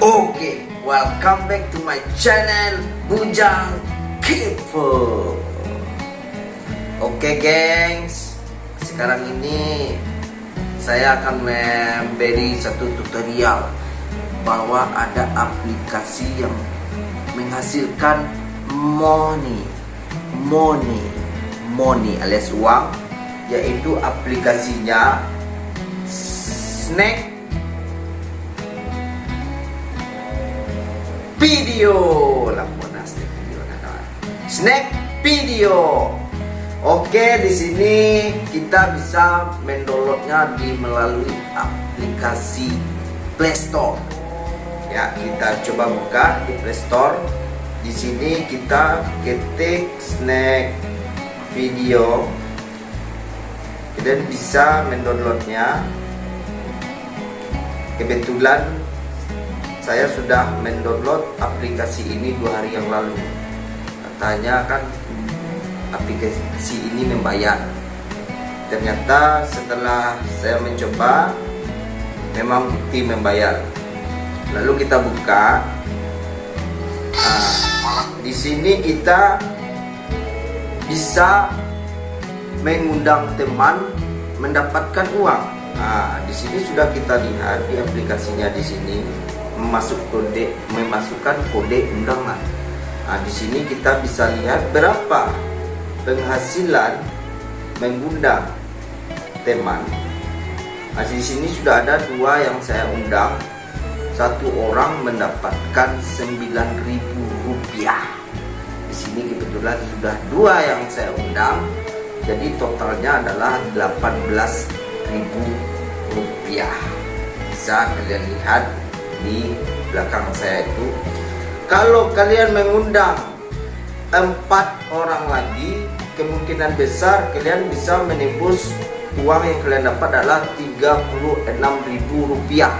Oke, welcome back to my channel Bujang Kepo. Oke gengs, sekarang ini saya akan memberi satu tutorial bahwa ada aplikasi yang menghasilkan money alias uang, yaitu aplikasinya Snack Video. Snack Video. Oke, di sini kita bisa mendownloadnya melalui aplikasi Play Store. Ya, kita coba buka di Play Store. Di sini kita ketik Snack Video. Kita bisa mendownloadnya. Kebetulan saya sudah mendownload aplikasi ini 2 hari yang lalu. Katanya kan aplikasi ini membayar. Ternyata setelah saya mencoba, memang bukti membayar. Lalu kita buka. Di sini kita bisa mengundang teman mendapatkan uang. Di sini sudah kita lihat di aplikasinya di sini memasukkan kode undangan. Di sini kita bisa lihat berapa penghasilan mengundang teman. Di sini sudah ada 2 yang saya undang. Satu orang mendapatkan Rp9.000. Di sini kebetulan sudah 2 yang saya undang. Jadi totalnya adalah Rp18.000. Bisa kalian lihat di belakang saya itu. Kalau kalian mengundang 4 orang lagi, kemungkinan besar kalian bisa menembus uang yang kalian dapat adalah Rp36.000.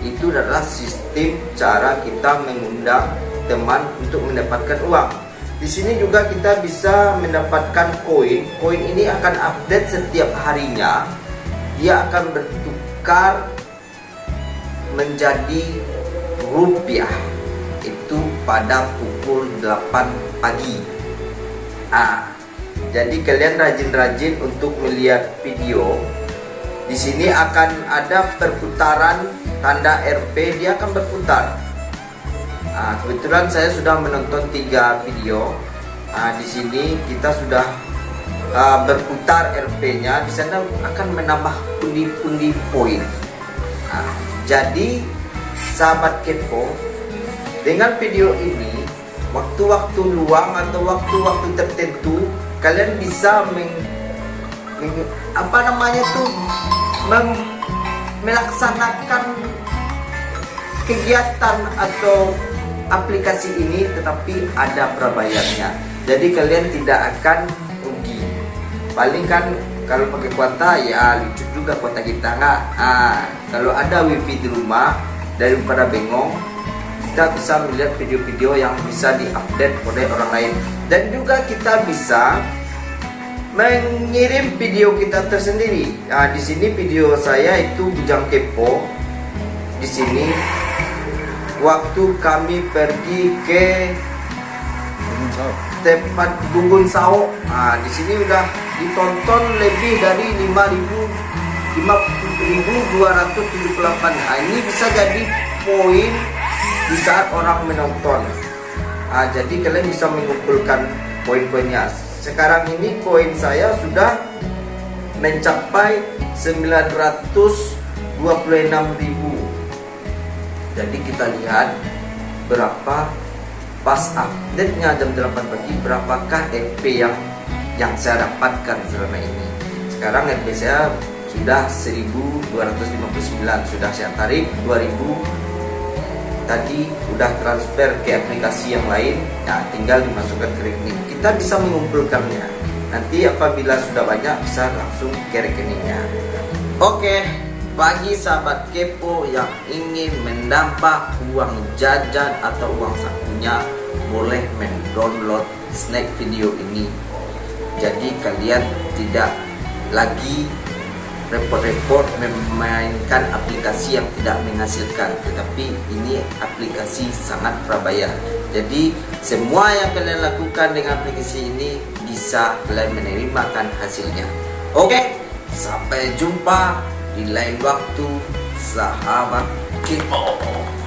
Itu adalah sistem cara kita mengundang teman untuk mendapatkan uang. Di sini juga kita bisa mendapatkan koin. Koin ini akan update setiap harinya. Dia akan bertukar menjadi rupiah itu pada pukul 8 pagi. Jadi kalian rajin-rajin untuk melihat video. Di sini akan ada perputaran tanda RP, dia akan berputar. Kebetulan saya sudah menonton 3 video. Di sini kita sudah berputar RP-nya. Di sana akan menambah pundi-pundi poin. Jadi sahabat kepo, dengan video ini waktu-waktu luang atau waktu-waktu tertentu kalian bisa melaksanakan kegiatan atau aplikasi ini, tetapi ada prabayarnya. Jadi kalian tidak akan rugi. Paling kan kalau pakai kuota ya lucu juga kuota kita nggak. Kalau ada wifi di rumah, daripada bengong, kita bisa melihat video-video yang bisa diupdate oleh orang lain. Dan juga kita bisa mengirim video kita tersendiri. Di sini video saya itu Bujang Kepo. Di sini waktu kami pergi ke tempat Gugun Sao. Di sini udah ditonton lebih dari 50.278. Ini bisa jadi poin di saat orang menonton. Jadi kalian bisa mengumpulkan poin-poinnya. Sekarang ini koin saya sudah mencapai 926.000. Jadi kita lihat berapa pas update-nya jam 8 pagi, berapakah RP yang saya dapatkan selama ini. Sekarang RP saya sudah 1.259, sudah saya tarik 2.000. Tadi udah transfer ke aplikasi yang lain, tinggal dimasukkan ke rekening. Kita bisa mengumpulkannya. Nanti apabila sudah banyak bisa langsung ke rekeningnya. Oke, bagi sahabat kepo yang ingin menambah uang jajan atau uang sakunya, boleh mendownload Snack Video ini. Jadi kalian tidak lagi repot-repot memainkan aplikasi yang tidak menghasilkan, tetapi ini aplikasi sangat prabayar. Jadi semua yang kalian lakukan dengan aplikasi ini bisa kalian menerimakan hasilnya. Oke, sampai jumpa di lain waktu, sahabat K-pop.